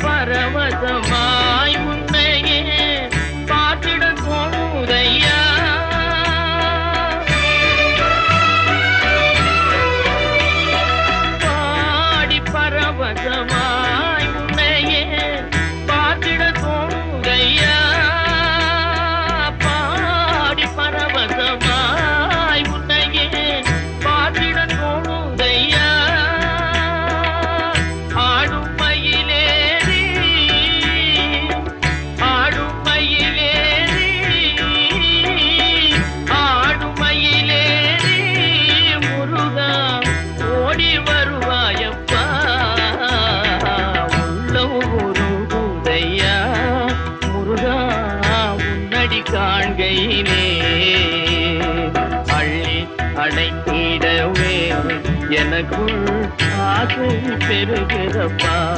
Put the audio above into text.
பரவசமாய் உன்னையே பார்த்திட தோணுதையா. பாடி பரவசமாய் உன்னையே பார்த்திட தோணுதையா. பாடி பரவசமாய் உன்னையே பார்த்திட தோணுதையா. ஆடும் மயிலேறி ஆடும் மயிலேறி ஆடும் மயிலேறி முருகா ஓடி வருவாயப்பா. உள்ளம் உருகுதையா முருகா உன்னடி காண்கையிலே. அள்ளி அடைத்திடவே எனக்குள் ஆசை பெருகிறப்பா.